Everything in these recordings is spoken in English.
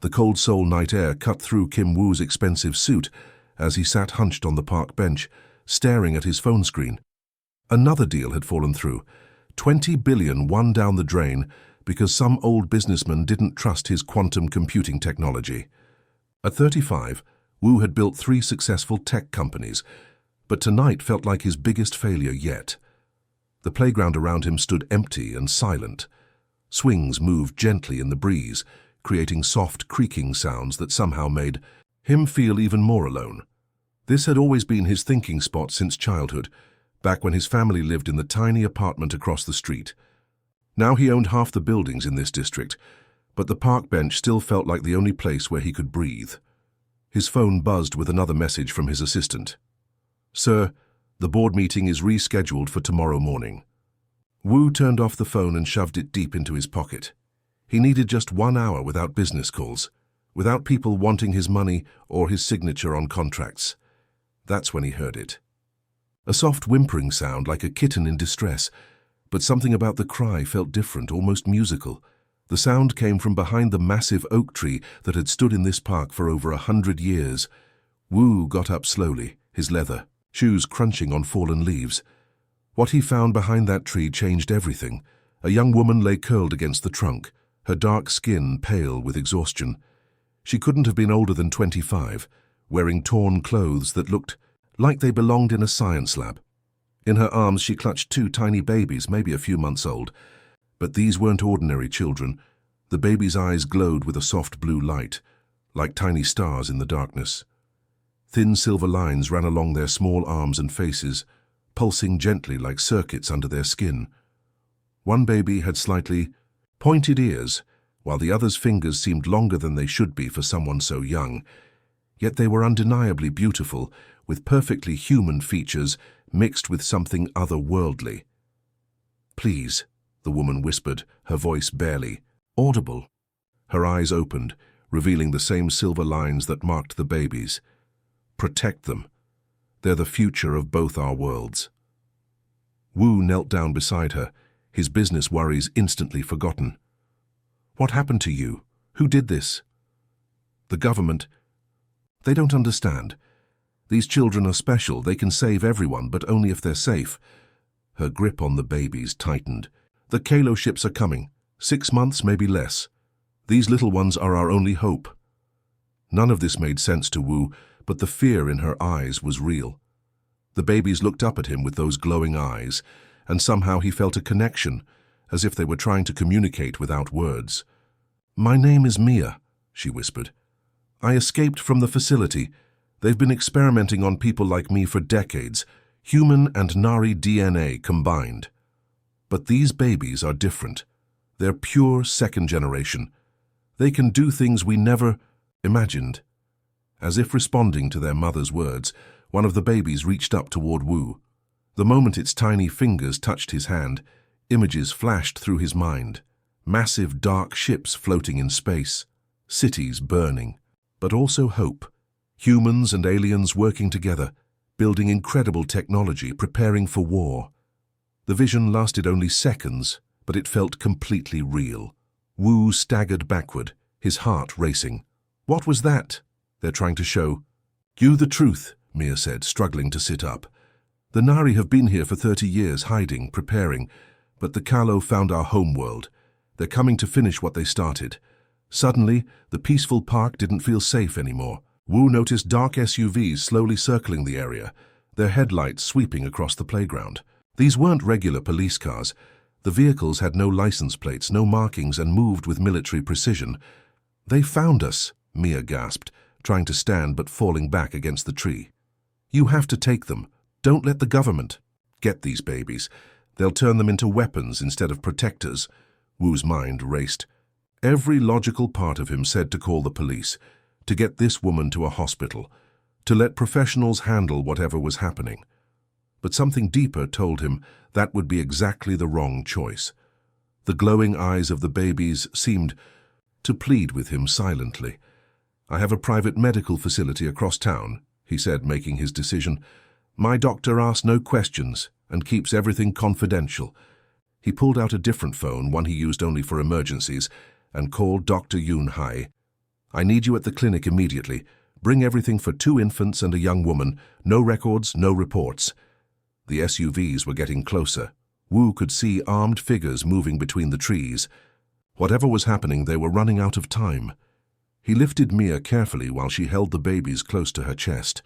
The cold soul night air cut through Kim Woo's expensive suit as he sat hunched on the park bench, staring at his phone screen. Another deal had fallen through. 20 billion won down the drain because some old businessman didn't trust his quantum computing technology. At 35, Woo had built 3 successful tech companies, but tonight felt like his biggest failure yet. The playground around him stood empty and silent. Swings moved gently in the breeze, creating soft creaking sounds that somehow made him feel even more alone. This had always been his thinking spot since childhood, back when his family lived in the tiny apartment across the street. Now he owned half the buildings in this district, but the park bench still felt like the only place where he could breathe. His phone buzzed with another message from his assistant. "Sir, the board meeting is rescheduled for tomorrow morning." Woo turned off the phone and shoved it deep into his pocket. He needed just 1 hour without business calls, without people wanting his money or his signature on contracts. That's when he heard it. A soft whimpering sound like a kitten in distress, but something about the cry felt different, almost musical. The sound came from behind the massive oak tree that had stood in this park for over 100 years. Woo got up slowly, his leather shoes crunching on fallen leaves. What he found behind that tree changed everything. A young woman lay curled against the trunk, her dark skin pale with exhaustion. She couldn't have been older than 25, wearing torn clothes that looked like they belonged in a science lab. In her arms she clutched 2 tiny babies, maybe a few months old. But these weren't ordinary children. The babies' eyes glowed with a soft blue light, like tiny stars in the darkness. Thin silver lines ran along their small arms and faces, pulsing gently like circuits under their skin. One baby had slightly pointed ears, while the other's fingers seemed longer than they should be for someone so young. Yet they were undeniably beautiful, with perfectly human features mixed with something otherworldly. "Please," the woman whispered, her voice barely audible. Her eyes opened, revealing the same silver lines that marked the babies. "Protect them. They're the future of both our worlds." Woo knelt down beside her, his business worries instantly forgotten. "What happened to you? Who did this?" "The government. They don't understand. These children are special. They can save everyone, but only if they're safe." Her grip on the babies tightened. "The Kalo ships are coming. 6 months, maybe less. These little ones are our only hope." None of this made sense to Woo, but the fear in her eyes was real. The babies looked up at him with those glowing eyes, and somehow he felt a connection, as if they were trying to communicate without words. "My name is Mia," she whispered. "I escaped from the facility. They've been experimenting on people like me for decades, human and Nari DNA combined. But these babies are different. They're pure second generation. They can do things we never imagined." As if responding to their mother's words, one of the babies reached up toward Woo. The moment its tiny fingers touched his hand, images flashed through his mind. Massive dark ships floating in space, cities burning, but also hope. Humans and aliens working together, building incredible technology, preparing for war. The vision lasted only seconds, but it felt completely real. Woo staggered backward, his heart racing. "What was that?" "They're trying to show you the truth," Mia said, struggling to sit up. "The Nari have been here for 30 years, hiding, preparing, but the Kalo found our homeworld. They're coming to finish what they started." Suddenly, the peaceful park didn't feel safe anymore. Woo noticed dark SUVs slowly circling the area, their headlights sweeping across the playground. These weren't regular police cars. The vehicles had no license plates, no markings, and moved with military precision. "They found us," Mia gasped, trying to stand but falling back against the tree. "You have to take them. Don't let the government get these babies. They'll turn them into weapons instead of protectors." Woo's mind raced. Every logical part of him said to call the police, to get this woman to a hospital, to let professionals handle whatever was happening. But something deeper told him that would be exactly the wrong choice. The glowing eyes of the babies seemed to plead with him silently. "I have a private medical facility across town," he said, making his decision. "My doctor asks no questions and keeps everything confidential." He pulled out a different phone, one he used only for emergencies, and called Dr. Yoon Hai. I need you at the clinic immediately. Bring everything for 2 infants and a young woman. No records, no reports. The SUVs were getting closer. Wu could see armed figures moving between the trees. Whatever was happening, they were running out of time. He lifted Mia carefully while she held the babies close to her chest.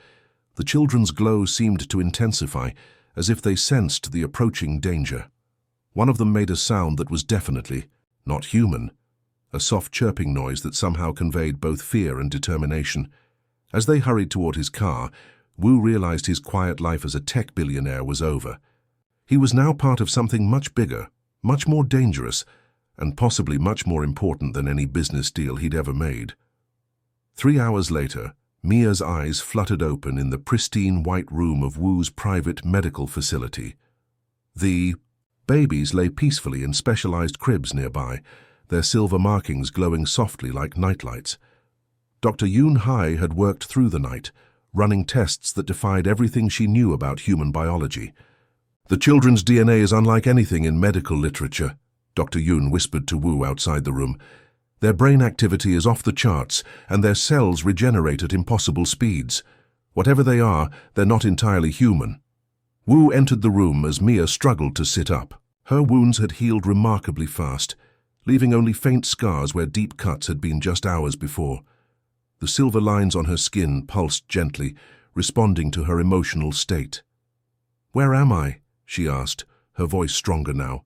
The children's glow seemed to intensify, as if they sensed the approaching danger. One of them made a sound that was definitely not human, a soft chirping noise that somehow conveyed both fear and determination. As they hurried toward his car, Wu realized his quiet life as a tech billionaire was over. He was now part of something much bigger, much more dangerous, and possibly much more important than any business deal he'd ever made. 3 hours later, Mia's eyes fluttered open in the pristine white room of Wu's private medical facility. The babies lay peacefully in specialized cribs nearby, their silver markings glowing softly like nightlights. Dr. Yoon Hai had worked through the night, running tests that defied everything she knew about human biology. The children's DNA is unlike anything in medical literature, Dr. Yoon whispered to Wu outside the room. Their brain activity is off the charts, and their cells regenerate at impossible speeds. Whatever they are, they're not entirely human. Wu entered the room as Mia struggled to sit up. Her wounds had healed remarkably fast, leaving only faint scars where deep cuts had been just hours before. The silver lines on her skin pulsed gently, responding to her emotional state. "Where am I?" she asked, her voice stronger now.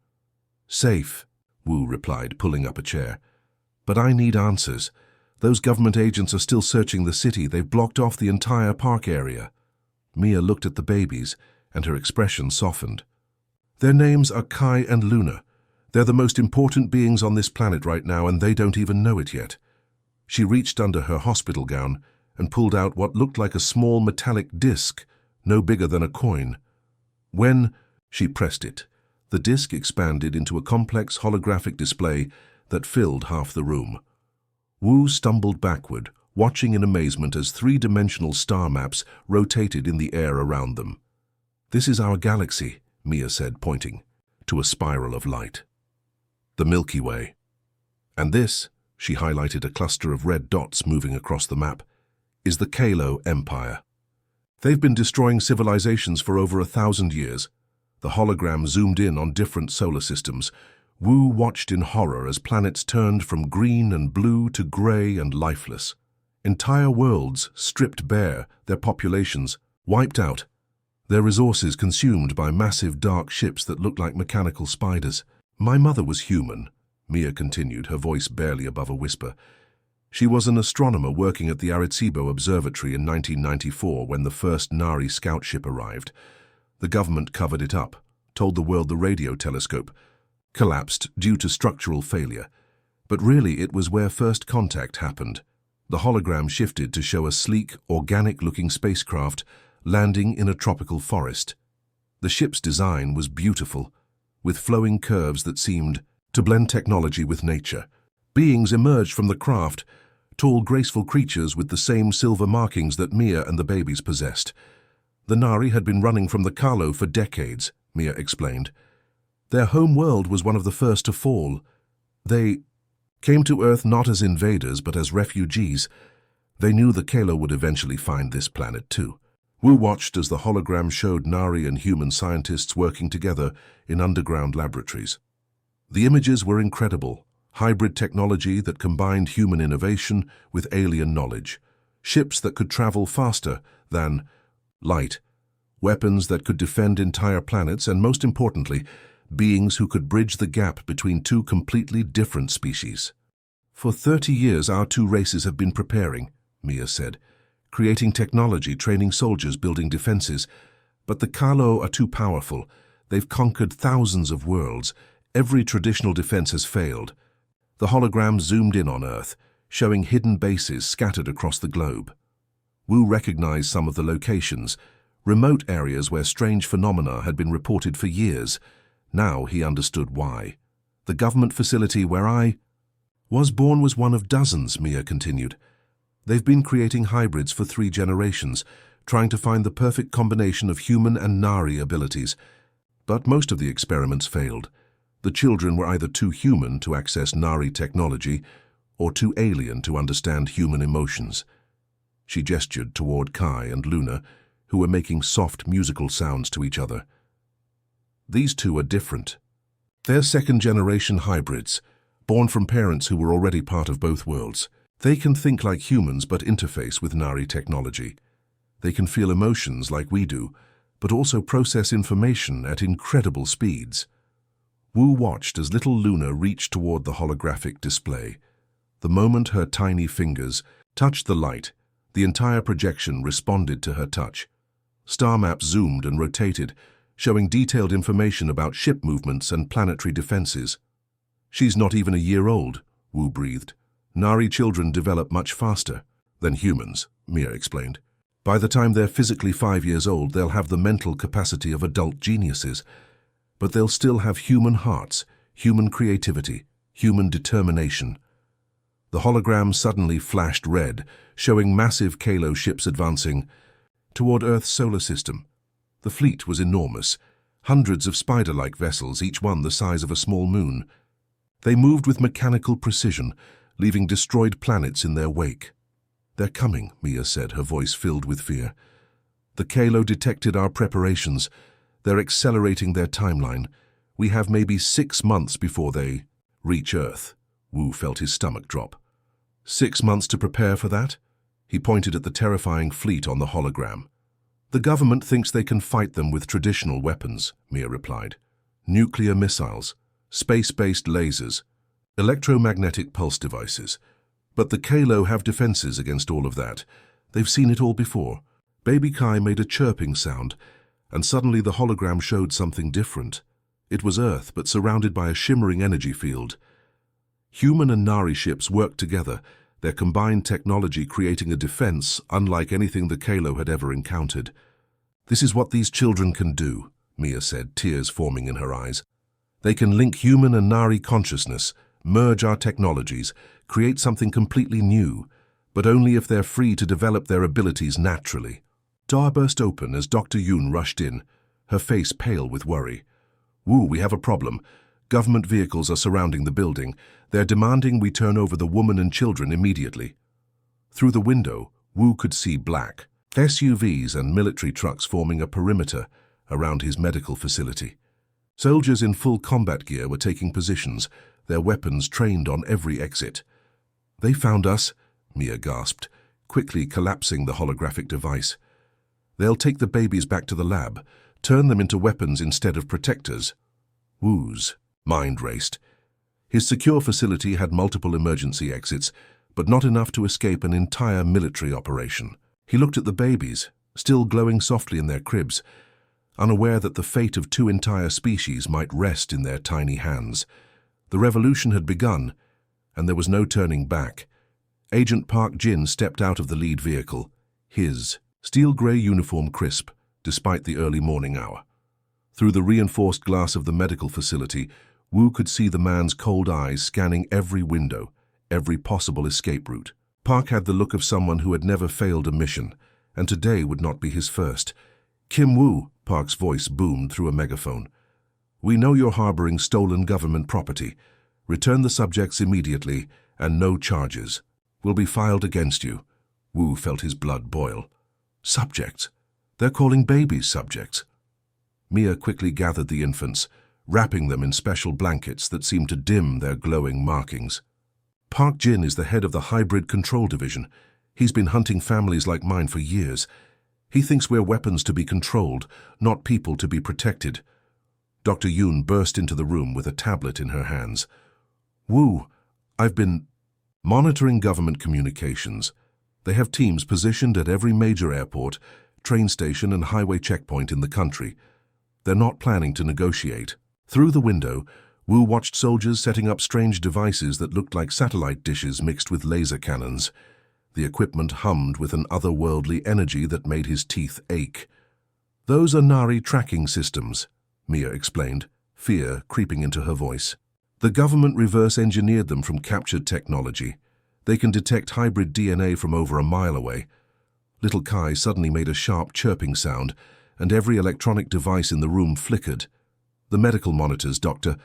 "Safe," Wu replied, pulling up a chair. "But I need answers. Those government agents are still searching the city. They've blocked off the entire park area." Mia looked at the babies, and her expression softened. "Their names are Kai and Luna. They're the most important beings on this planet right now, and they don't even know it yet." She reached under her hospital gown and pulled out what looked like a small metallic disc, no bigger than a coin. When she pressed it, the disc expanded into a complex holographic display that filled half the room. Wu stumbled backward, watching in amazement as 3-dimensional star maps rotated in the air around them. "This is our galaxy," Mia said, pointing to a spiral of light. "The Milky Way. And this," she highlighted a cluster of red dots moving across the map, "is the Kalo Empire. They've been destroying civilizations for over 1,000 years." The hologram zoomed in on different solar systems. Wu watched in horror as planets turned from green and blue to gray and lifeless. Entire worlds stripped bare, their populations wiped out, their resources consumed by massive dark ships that looked like mechanical spiders. "My mother was human," Mia continued, her voice barely above a whisper. "She was an astronomer working at the Arecibo Observatory in 1994 when the first Nari scout ship arrived. The government covered it up, told the world the radio telescope collapsed due to structural failure. But really it was where first contact happened. The hologram shifted to show a sleek, organic-looking spacecraft landing in a tropical forest. The ship's design was beautiful, with flowing curves that seemed to blend technology with nature. Beings emerged from the craft, tall, graceful creatures with the same silver markings that Mia and the babies possessed. The Nari had been running from the Kalo for decades, Mia explained. Their home world was one of the first to fall. They came to Earth not as invaders, but as refugees. They knew the Kalo would eventually find this planet too. Wu watched as the hologram showed Nari and human scientists working together in underground laboratories. The images were incredible. Hybrid technology that combined human innovation with alien knowledge. Ships that could travel faster than light. Weapons that could defend entire planets, and most importantly, beings who could bridge the gap between 2 completely different species. "For 30 years our 2 races have been preparing," Mia said, "creating technology, training soldiers, building defenses. But the Kalo are too powerful. They've conquered thousands of worlds. Every traditional defense has failed." The hologram zoomed in on Earth, showing hidden bases scattered across the globe. Wu recognized some of the locations, remote areas where strange phenomena had been reported for years. Now he understood why. "The government facility where I was born was one of dozens," Mia continued. "They've been creating hybrids for 3 generations, trying to find the perfect combination of human and Nari abilities. But most of the experiments failed. The children were either too human to access Nari technology, or too alien to understand human emotions. She gestured toward Kai and Luna, who were making soft musical sounds to each other. These two are different. They're second-generation hybrids, born from parents who were already part of both worlds. They can think like humans but interface with Nari technology. They can feel emotions like we do, but also process information at incredible speeds. Wu watched as little Luna reached toward the holographic display. The moment her tiny fingers touched the light, the entire projection responded to her touch. Star maps zoomed and rotated, showing detailed information about ship movements and planetary defenses. She's not even a year old, Wu breathed. Nari children develop much faster than humans, Mia explained. By the time they're physically 5 years old, they'll have the mental capacity of adult geniuses, but they'll still have human hearts, human creativity, human determination. The hologram suddenly flashed red, showing massive Kalo ships advancing toward Earth's solar system. The fleet was enormous, hundreds of spider-like vessels, each one the size of a small moon. They moved with mechanical precision, leaving destroyed planets in their wake. "They're coming," Mia said, her voice filled with fear. "The Kalo detected our preparations. They're accelerating their timeline. We have maybe 6 months before they reach Earth." Wu felt his stomach drop. 6 months to prepare for that? He pointed at the terrifying fleet on the hologram. "The government thinks they can fight them with traditional weapons," Mia replied. "Nuclear missiles, space-based lasers, electromagnetic pulse devices. But the Kalo have defenses against all of that. They've seen it all before." Baby Kai made a chirping sound, and suddenly the hologram showed something different. It was Earth, but surrounded by a shimmering energy field. Human and Nari ships worked together, their combined technology creating a defense unlike anything the Kalo had ever encountered. "This is what these children can do," Mia said, tears forming in her eyes. "They can link human and Nari consciousness, merge our technologies, create something completely new, but only if they're free to develop their abilities naturally." Door burst open as Dr. Yoon rushed in, her face pale with worry. "Wu, we have a problem. Government vehicles are surrounding the building. They're demanding we turn over the woman and children immediately." Through the window, Wu could see black SUVs and military trucks forming a perimeter around his medical facility. Soldiers in full combat gear were taking positions, their weapons trained on every exit. "They found us," Mia gasped, quickly collapsing the holographic device. "They'll take the babies back to the lab, turn them into weapons instead of protectors." Wu's mind raced. His secure facility had multiple emergency exits, but not enough to escape an entire military operation. He looked at the babies, still glowing softly in their cribs, unaware that the fate of 2 entire species might rest in their tiny hands. The revolution had begun, and there was no turning back. Agent Park Jin stepped out of the lead vehicle, his steel-gray uniform crisp, despite the early morning hour. Through the reinforced glass of the medical facility, Wu could see the man's cold eyes scanning every window, every possible escape route. Park had the look of someone who had never failed a mission, and today would not be his first. "Kim Wu," Park's voice boomed through a megaphone. "We know you're harboring stolen government property. Return the subjects immediately, and no charges will be filed against you." Wu felt his blood boil. Subjects? They're calling babies subjects. Mia quickly gathered the infants, wrapping them in special blankets that seemed to dim their glowing markings. "Park Jin is the head of the Hybrid Control Division. He's been hunting families like mine for years. He thinks we're weapons to be controlled, not people to be protected." Dr. Yoon burst into the room with a tablet in her hands. "Wu, I've been monitoring government communications. They have teams positioned at every major airport, train station and highway checkpoint in the country. They're not planning to negotiate." Through the window, Wu watched soldiers setting up strange devices that looked like satellite dishes mixed with laser cannons. The equipment hummed with an otherworldly energy that made his teeth ache. "Those are Nari tracking systems," Mia explained, fear creeping into her voice. "The government reverse-engineered them from captured technology. They can detect hybrid DNA from over a mile away." Little Kai suddenly made a sharp chirping sound, and every electronic device in the room flickered. "The medical monitors, Doctor."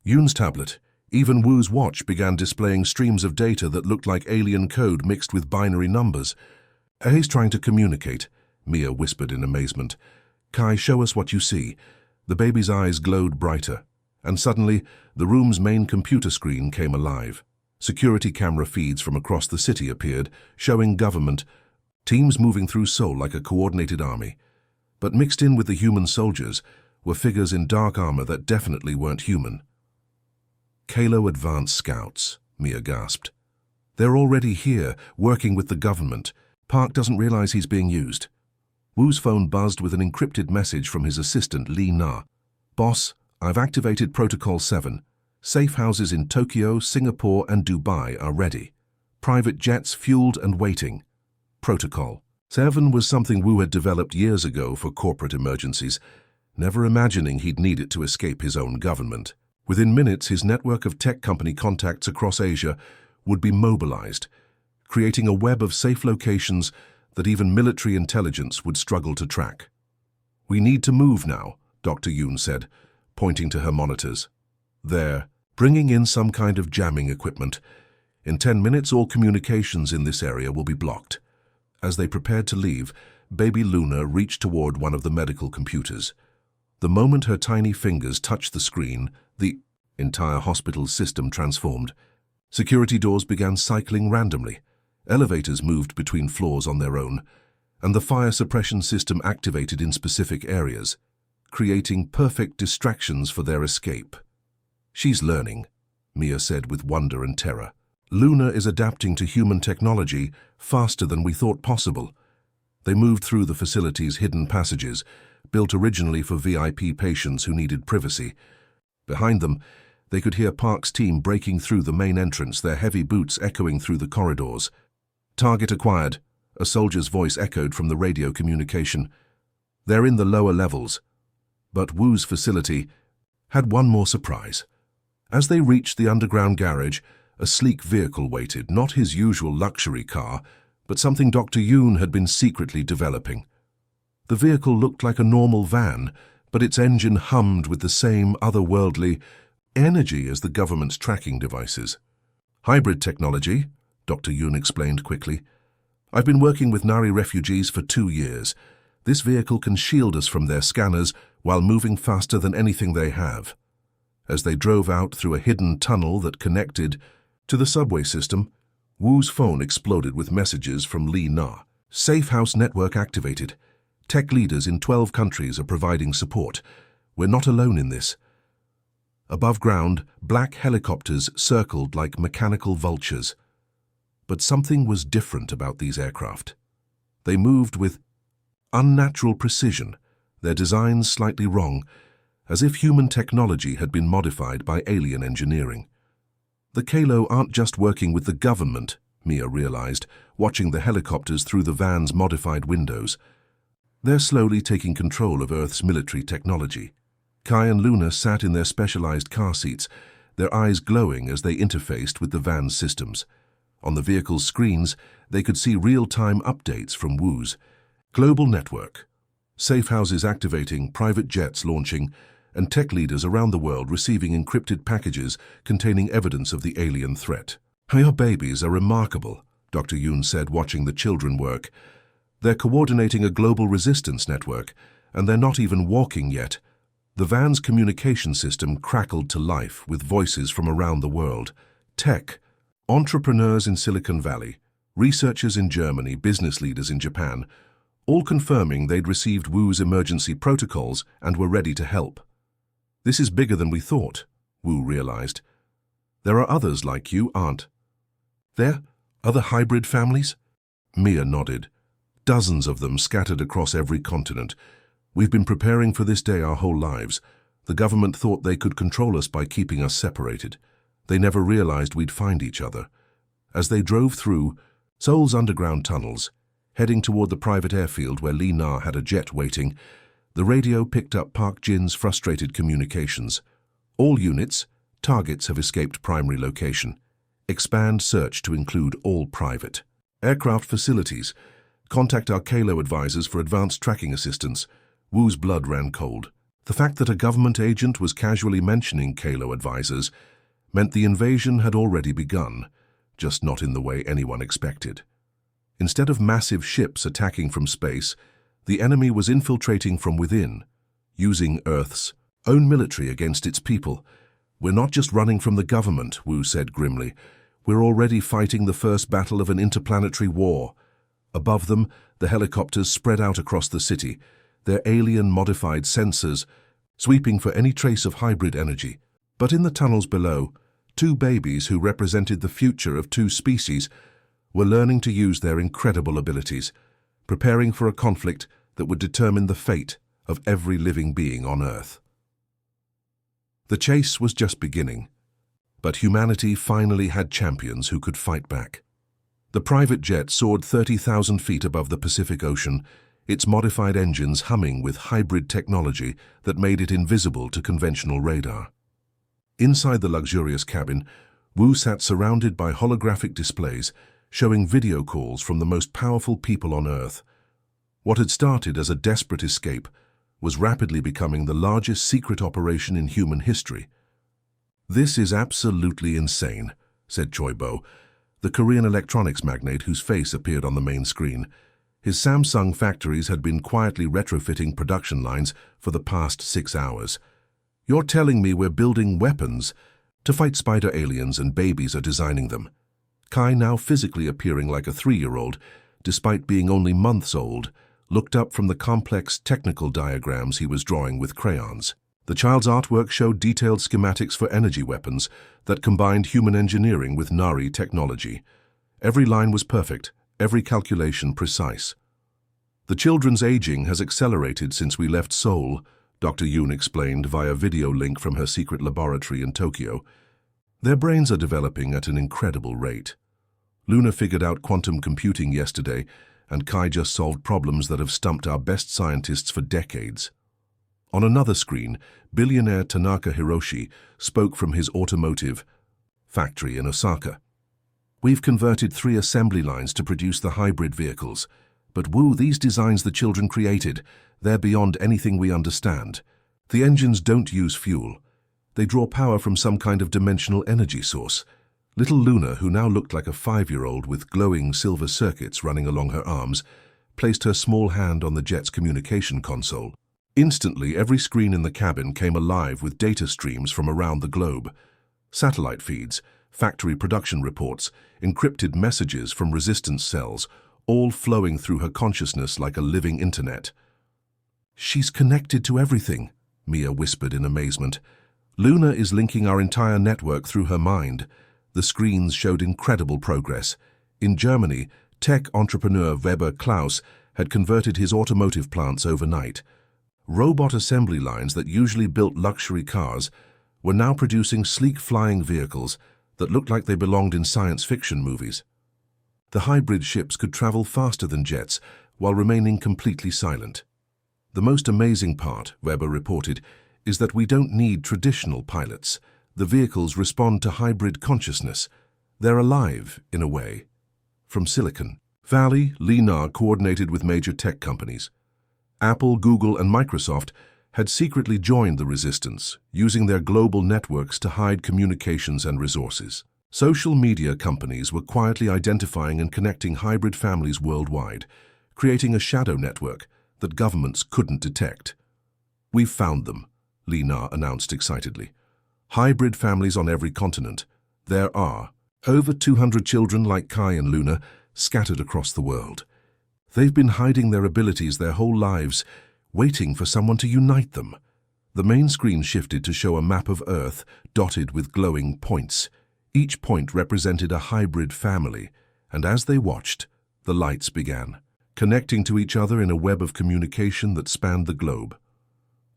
"Yoon's tablet. Even Wu's watch began displaying streams of data that looked like alien code mixed with binary numbers. "He's trying to communicate," Mia whispered in amazement. "Kai, show us what you see." The baby's eyes glowed brighter, and suddenly the room's main computer screen came alive. Security camera feeds from across the city appeared, showing government teams moving through Seoul like a coordinated army. But mixed in with the human soldiers were figures in dark armor that definitely weren't human. "Kalo Advanced Scouts," Mia gasped. "They're already here, working with the government. Park doesn't realize he's being used." Wu's phone buzzed with an encrypted message from his assistant, Lee Na. "Boss, I've activated Protocol 7. Safe houses in Tokyo, Singapore, and Dubai are ready. Private jets fueled and waiting. Protocol 7 was something Wu had developed years ago for corporate emergencies, never imagining he'd need it to escape his own government. Within minutes, his network of tech company contacts across Asia would be mobilized, creating a web of safe locations that even military intelligence would struggle to track. "We need to move now," Dr. Yoon said, pointing to her monitors. "They're bringing in some kind of jamming equipment. In 10 minutes, all communications in this area will be blocked." As they prepared to leave, baby Luna reached toward one of the medical computers. The moment her tiny fingers touched the screen, the entire hospital system transformed. Security doors began cycling randomly. Elevators moved between floors on their own, and the fire suppression system activated in specific areas, creating perfect distractions for their escape. "She's learning," Mia said with wonder and terror. "Luna is adapting to human technology faster than we thought possible." They moved through the facility's hidden passages, built originally for VIP patients who needed privacy. Behind them, they could hear Park's team breaking through the main entrance, their heavy boots echoing through the corridors. "Target acquired," a soldier's voice echoed from the radio communication. "They're in the lower levels." But Wu's facility had one more surprise. As they reached the underground garage, a sleek vehicle waited, not his usual luxury car, but something Dr. Yoon had been secretly developing. The vehicle looked like a normal van, but its engine hummed with the same otherworldly energy as the government's tracking devices. "Hybrid technology," Dr. Yoon explained quickly. "I've been working with Nari refugees for 2 years. This vehicle can shield us from their scanners while moving faster than anything they have." As they drove out through a hidden tunnel that connected to the subway system, Wu's phone exploded with messages from Lee Na. "Safe house network activated. Tech leaders in 12 countries are providing support. We're not alone in this." Above ground, black helicopters circled like mechanical vultures. But something was different about these aircraft. They moved with unnatural precision, their designs slightly wrong, as if human technology had been modified by alien engineering. The Kalo aren't just working with the government, Mia realized, watching the helicopters through the van's modified windows. They're slowly taking control of Earth's military technology. Kai and Luna sat in their specialized car seats, their eyes glowing as they interfaced with the van's systems. On the vehicle's screens, they could see real-time updates from Wu's global network. Safe houses activating, private jets launching, and tech leaders around the world receiving encrypted packages containing evidence of the alien threat. "Your babies are remarkable," Dr. Yoon said, watching the children work. "They're coordinating a global resistance network, and they're not even walking yet." The van's communication system crackled to life with voices from around the world. Tech, entrepreneurs in Silicon Valley, researchers in Germany, business leaders in Japan, all confirming they'd received Wu's emergency protocols and were ready to help. "This is bigger than we thought," Wu realized. "There are others like you, aren't there? Other hybrid families?" Mia nodded. "Dozens of them scattered across every continent. We've been preparing for this day our whole lives. The government thought they could control us by keeping us separated. They never realized we'd find each other." As they drove through Seoul's underground tunnels, heading toward the private airfield where Lee Na had a jet waiting, the radio picked up Park Jin's frustrated communications. "All units, targets have escaped primary location. Expand search to include all private. Aircraft facilities. Contact our Kalo advisors for advanced tracking assistance." Wu's blood ran cold. The fact that a government agent was casually mentioning Kalo advisors meant the invasion had already begun, just not in the way anyone expected. Instead of massive ships attacking from space, the enemy was infiltrating from within, using Earth's own military against its people. "We're not just running from the government," Wu said grimly. "We're already fighting the first battle of an interplanetary war." Above them, the helicopters spread out across the city, their alien-modified sensors sweeping for any trace of hybrid energy. But in the tunnels below, two babies who represented the future of two species were learning to use their incredible abilities, preparing for a conflict that would determine the fate of every living being on Earth. The chase was just beginning, but humanity finally had champions who could fight back. The private jet soared 30,000 feet above the Pacific Ocean, its modified engines humming with hybrid technology that made it invisible to conventional radar. Inside the luxurious cabin, Wu sat surrounded by holographic displays showing video calls from the most powerful people on Earth. What had started as a desperate escape was rapidly becoming the largest secret operation in human history. "This is absolutely insane," said Choi Bo, the Korean electronics magnate whose face appeared on the main screen. His Samsung factories had been quietly retrofitting production lines for the past 6 hours. "You're telling me we're building weapons to fight spider aliens and babies are designing them?" Kai, now physically appearing like a 3-year-old, despite being only months old, looked up from the complex technical diagrams he was drawing with crayons. The child's artwork showed detailed schematics for energy weapons that combined human engineering with Nari technology. Every line was perfect, every calculation precise. "The children's aging has accelerated since we left Seoul," Dr. Yoon explained via video link from her secret laboratory in Tokyo. "Their brains are developing at an incredible rate. Luna figured out quantum computing yesterday, and Kai just solved problems that have stumped our best scientists for decades." On another screen, billionaire Tanaka Hiroshi spoke from his automotive factory in Osaka. "We've converted 3 assembly lines to produce the hybrid vehicles. But Wu, these designs the children created, they're beyond anything we understand. The engines don't use fuel. They draw power from some kind of dimensional energy source." Little Luna, who now looked like a 5-year-old with glowing silver circuits running along her arms, placed her small hand on the jet's communication console. Instantly, every screen in the cabin came alive with data streams from around the globe. Satellite feeds, factory production reports, encrypted messages from resistance cells, all flowing through her consciousness like a living internet. "She's connected to everything," Mia whispered in amazement. "Luna is linking our entire network through her mind." The screens showed incredible progress. In Germany, tech entrepreneur Weber Klaus had converted his automotive plants overnight. Robot assembly lines that usually built luxury cars were now producing sleek flying vehicles that looked like they belonged in science fiction movies. The hybrid ships could travel faster than jets while remaining completely silent. "The most amazing part," Weber reported, "is that we don't need traditional pilots. The vehicles respond to hybrid consciousness. They're alive, in a way." From Silicon Valley, Lee Na coordinated with major tech companies. Apple, Google, and Microsoft had secretly joined the resistance, using their global networks to hide communications and resources. Social media companies were quietly identifying and connecting hybrid families worldwide, creating a shadow network that governments couldn't detect. "We've found them," Lee Na announced excitedly. "Hybrid families on every continent. There are over 200 children like Kai and Luna scattered across the world. They've been hiding their abilities their whole lives, waiting for someone to unite them." The main screen shifted to show a map of Earth dotted with glowing points. Each point represented a hybrid family, and as they watched, the lights began, connecting to each other in a web of communication that spanned the globe.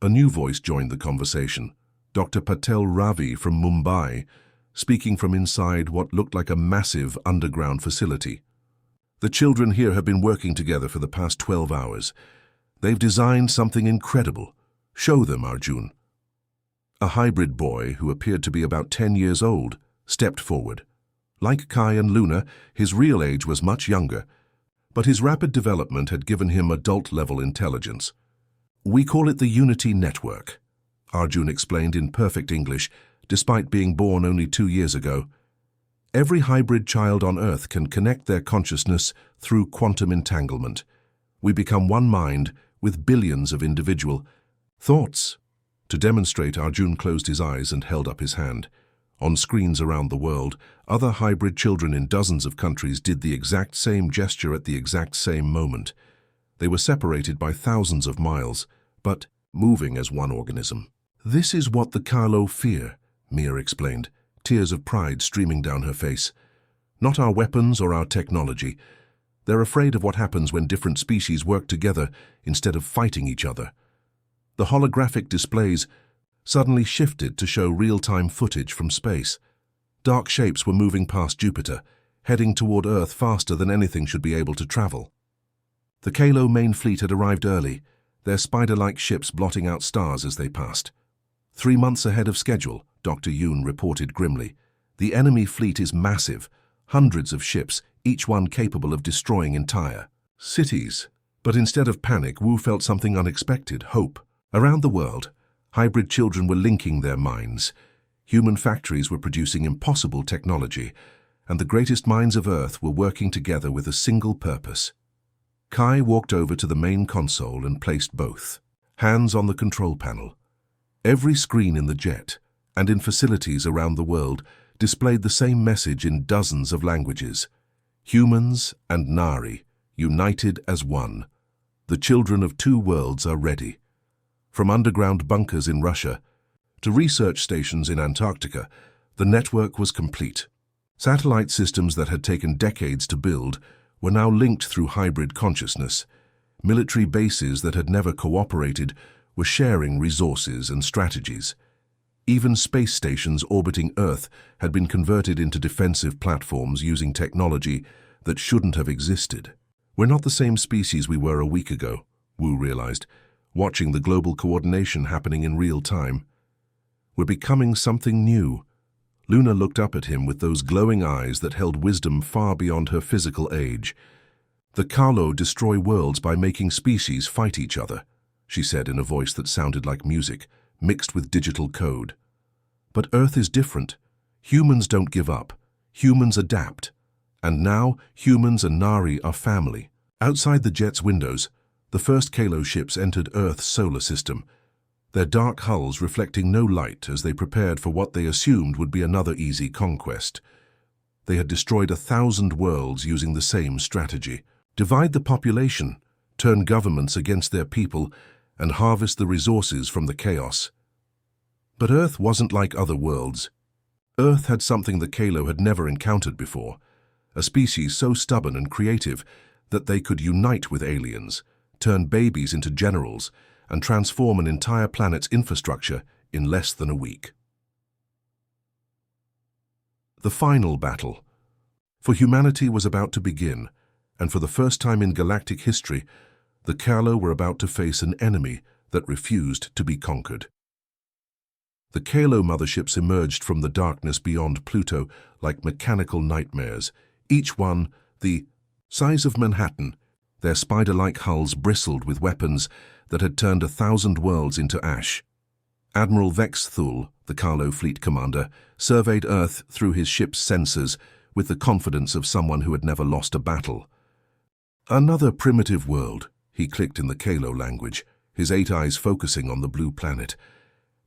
A new voice joined the conversation, Dr. Patel Ravi from Mumbai, speaking from inside what looked like a massive underground facility. "The children here have been working together for the past 12 hours. They've designed something incredible. Show them, Arjun." A hybrid boy, who appeared to be about 10 years old, stepped forward. Like Kai and Luna, his real age was much younger, but his rapid development had given him adult-level intelligence. "We call it the Unity Network," Arjun explained in perfect English, despite being born only 2 years ago. Every hybrid child on Earth can connect their consciousness through quantum entanglement. We become one mind with billions of individual thoughts. To demonstrate, Arjun closed his eyes and held up his hand. On screens around the world, other hybrid children in dozens of countries did the exact same gesture at the exact same moment. They were separated by thousands of miles, but moving as one organism. "This is what the Carlo fear," Mia explained, tears of pride streaming down her face. "Not our weapons or our technology. They're afraid of what happens when different species work together instead of fighting each other." The holographic displays suddenly shifted to show real-time footage from space. Dark shapes were moving past Jupiter, heading toward Earth faster than anything should be able to travel. The Kalo main fleet had arrived early, their spider-like ships blotting out stars as they passed. 3 months ahead of schedule, Dr. Yoon reported grimly. The enemy fleet is massive, hundreds of ships, each one capable of destroying entire cities. But instead of panic, Wu felt something unexpected: hope. Around the world, hybrid children were linking their minds. Human factories were producing impossible technology, and the greatest minds of Earth were working together with a single purpose. Kai walked over to the main console and placed both hands on the control panel. Every screen in the jet and in facilities around the world displayed the same message in dozens of languages. Humans and Nari, united as one. The children of 2 worlds are ready. From underground bunkers in Russia to research stations in Antarctica, the network was complete. Satellite systems that had taken decades to build were now linked through hybrid consciousness. Military bases that had never cooperated were sharing resources and strategies. Even space stations orbiting Earth had been converted into defensive platforms using technology that shouldn't have existed. "We're not the same species we were a week ago," Wu realized, watching the global coordination happening in real time. "We're becoming something new." Luna looked up at him with those glowing eyes that held wisdom far beyond her physical age. "The Carlo destroy worlds by making species fight each other," she said in a voice that sounded like music, mixed with digital code. "But Earth is different. Humans don't give up. Humans adapt. And now, humans and Nari are family." Outside the jet's windows, the first Kalo ships entered Earth's solar system, their dark hulls reflecting no light as they prepared for what they assumed would be another easy conquest. They had destroyed 1,000 worlds using the same strategy: divide the population, turn governments against their people, and harvest the resources from the chaos. But Earth wasn't like other worlds. Earth had something the Kalo had never encountered before, a species so stubborn and creative that they could unite with aliens, turn babies into generals, and transform an entire planet's infrastructure in less than a week. The final battle for humanity was about to begin, and for the first time in galactic history, the Kalo were about to face an enemy that refused to be conquered. The Kalo motherships emerged from the darkness beyond Pluto like mechanical nightmares, each one the size of Manhattan. Their spider-like hulls bristled with weapons that had turned 1,000 worlds into ash. Admiral Vex Thul, the Kalo fleet commander, surveyed Earth through his ship's sensors with the confidence of someone who had never lost a battle. "Another primitive world," he clicked in the Kalo language, his 8 eyes focusing on the blue planet.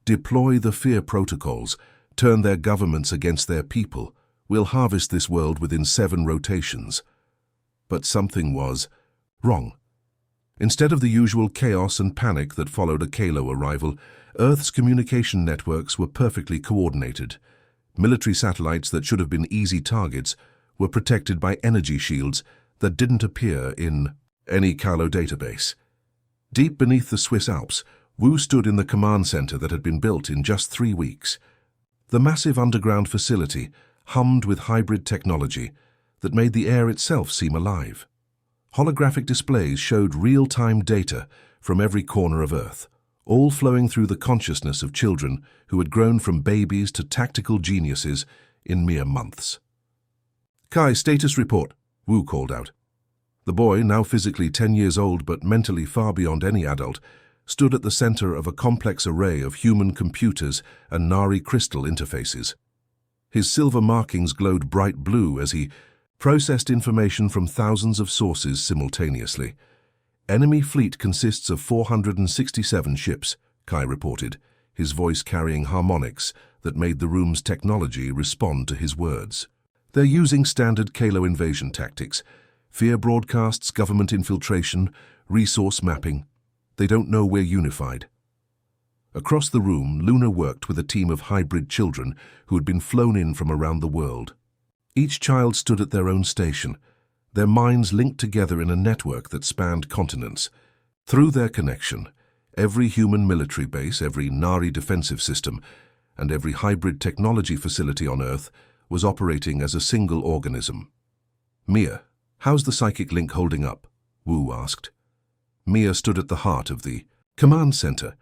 "Deploy the fear protocols, turn their governments against their people. We'll harvest this world within 7 rotations." But something was wrong. Instead of the usual chaos and panic that followed a Kalo arrival, Earth's communication networks were perfectly coordinated. Military satellites that should have been easy targets were protected by energy shields that didn't appear in any Kalo database. Deep beneath the Swiss Alps, Wu stood in the command center that had been built in just 3 weeks. The massive underground facility hummed with hybrid technology that made the air itself seem alive. Holographic displays showed real-time data from every corner of Earth, all flowing through the consciousness of children who had grown from babies to tactical geniuses in mere months. "Kai, status report," Wu called out. The boy, now physically 10 years old but mentally far beyond any adult, stood at the center of a complex array of human computers and Nari crystal interfaces. His silver markings glowed bright blue as he processed information from thousands of sources simultaneously. Enemy fleet consists of 467 ships, Kai reported, his voice carrying harmonics that made the room's technology respond to his words. They're using standard Kalo invasion tactics, fear broadcasts, government infiltration, resource mapping. They don't know we're unified. Across the room, Luna worked with a team of hybrid children who had been flown in from around the world. Each child stood at their own station, their minds linked together in a network that spanned continents. Through their connection, every human military base, every Nari defensive system, and every hybrid technology facility on Earth was operating as a single organism. Mia, how's the psychic link holding up? Wu asked. Mia stood at the heart of the command center,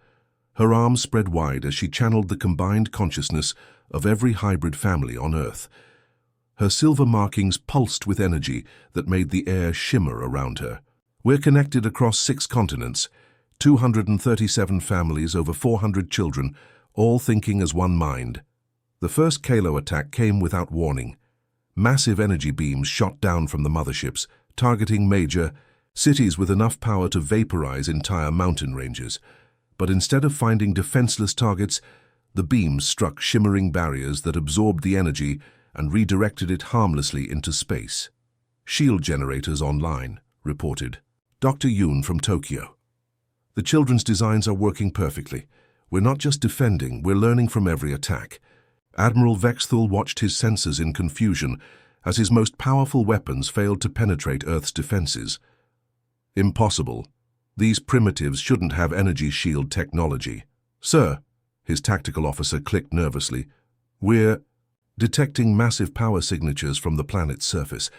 her arms spread wide as she channeled the combined consciousness of every hybrid family on Earth. Her silver markings pulsed with energy that made the air shimmer around her. We're connected across 6 continents, 237 families, over 400 children, all thinking as one mind. The first Kalo attack came without warning. Massive energy beams shot down from the motherships, targeting major cities with enough power to vaporize entire mountain ranges. But instead of finding defenseless targets, the beams struck shimmering barriers that absorbed the energy and redirected it harmlessly into space. Shield generators online, reported Dr. Yoon from Tokyo. The children's designs are working perfectly. We're not just defending, we're learning from every attack. Admiral Vexthul watched his sensors in confusion as his most powerful weapons failed to penetrate Earth's defenses. Impossible. These primitives shouldn't have energy shield technology. Sir, his tactical officer clicked nervously, we're detecting massive power signatures from the planet's surface.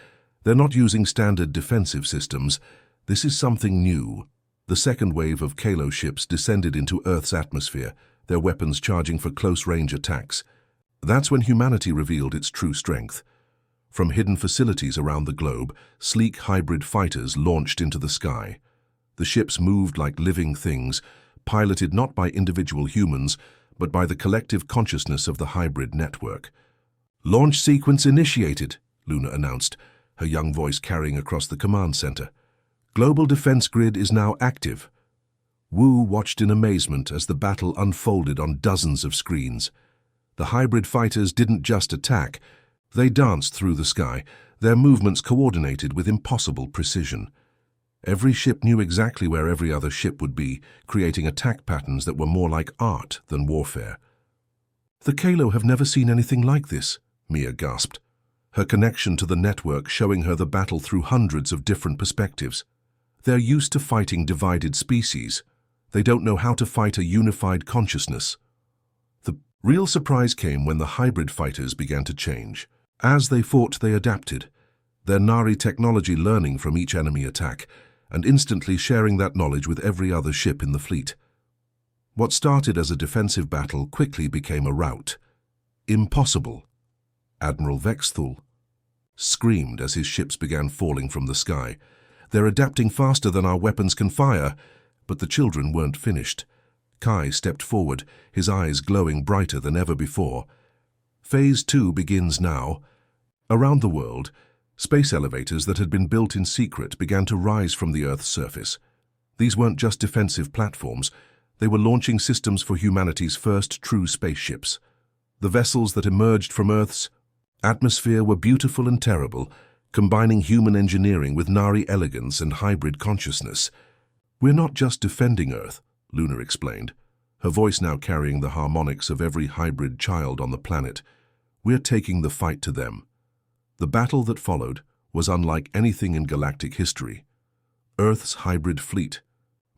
They're not using standard defensive systems. This is something new. The second wave of Kalo ships descended into Earth's atmosphere, their weapons charging for close-range attacks. That's when humanity revealed its true strength. From hidden facilities around the globe, sleek hybrid fighters launched into the sky. The ships moved like living things, piloted not by individual humans, but by the collective consciousness of the hybrid network. Launch sequence initiated, Luna announced, her young voice carrying across the command center. Global defense grid is now active. Wu watched in amazement as the battle unfolded on dozens of screens. The hybrid fighters didn't just attack, they danced through the sky, their movements coordinated with impossible precision. Every ship knew exactly where every other ship would be, creating attack patterns that were more like art than warfare. The Kalo have never seen anything like this, Mia gasped, her connection to the network showing her the battle through hundreds of different perspectives. They're used to fighting divided species. They don't know how to fight a unified consciousness. The real surprise came when the hybrid fighters began to change. As they fought, they adapted, their Nari technology learning from each enemy attack and instantly sharing that knowledge with every other ship in the fleet. What started as a defensive battle quickly became a rout. Impossible. Admiral Vexthul screamed as his ships began falling from the sky. They're adapting faster than our weapons can fire, but the children weren't finished. Kai stepped forward, his eyes glowing brighter than ever before. Phase 2 begins now. Around the world, space elevators that had been built in secret began to rise from the Earth's surface. These weren't just defensive platforms, they were launching systems for humanity's first true spaceships. The vessels that emerged from Earth's atmosphere were beautiful and terrible, combining human engineering with Nari elegance and hybrid consciousness. We're not just defending Earth, Luna explained, her voice now carrying the harmonics of every hybrid child on the planet. We're taking the fight to them. The battle that followed was unlike anything in galactic history. Earth's hybrid fleet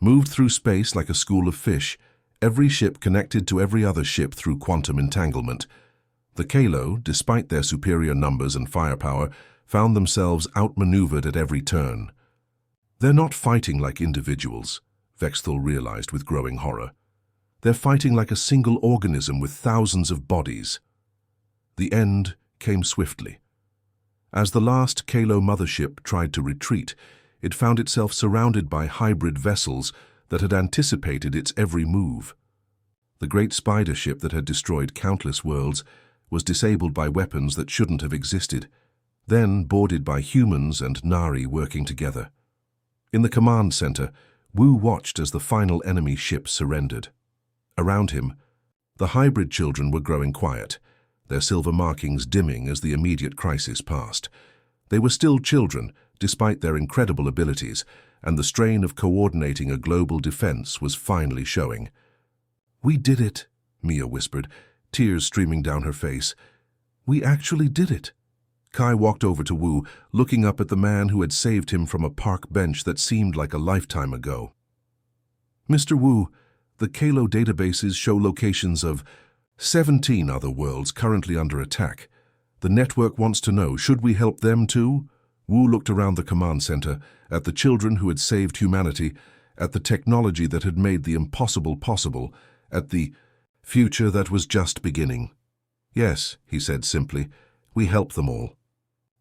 moved through space like a school of fish, every ship connected to every other ship through quantum entanglement. The Kalo, despite their superior numbers and firepower, found themselves outmaneuvered at every turn. They're not fighting like individuals, Vexthul realized with growing horror. They're fighting like a single organism with thousands of bodies. The end came swiftly. As the last Kalo mothership tried to retreat, it found itself surrounded by hybrid vessels that had anticipated its every move. The great spider ship that had destroyed countless worlds was disabled by weapons that shouldn't have existed, then boarded by humans and Nari working together. In the command center, Wu watched as the final enemy ship surrendered. Around him, the hybrid children were growing quiet, their silver markings dimming as the immediate crisis passed. They were still children, despite their incredible abilities, and the strain of coordinating a global defense was finally showing. "We did it," Mia whispered, tears streaming down her face. "We actually did it." Kai walked over to Wu, looking up at the man who had saved him from a park bench that seemed like a lifetime ago. "Mr. Wu, the Kalo databases show locations of 17 other worlds currently under attack. The network wants to know, should we help them too?" Wu looked around the command center, at the children who had saved humanity, at the technology that had made the impossible possible, at the future that was just beginning. "Yes," he said simply, "we help them all."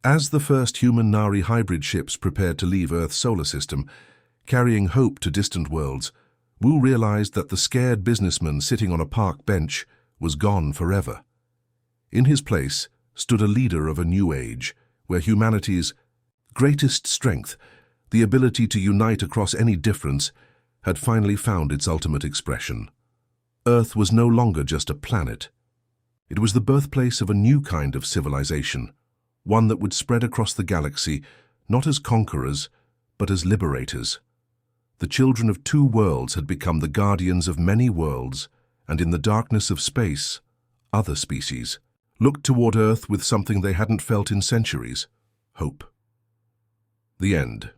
As the first human-Nari hybrid ships prepared to leave Earth's solar system, carrying hope to distant worlds, Wu realized that the scared businessman sitting on a park bench was gone forever. In his place stood a leader of a new age, where humanity's greatest strength, the ability to unite across any difference, had finally found its ultimate expression. Earth was no longer just a planet. It was the birthplace of a new kind of civilization, one that would spread across the galaxy, not as conquerors, but as liberators. The children of two worlds had become the guardians of many worlds, and in the darkness of space, other species looked toward Earth with something they hadn't felt in centuries: hope. The end.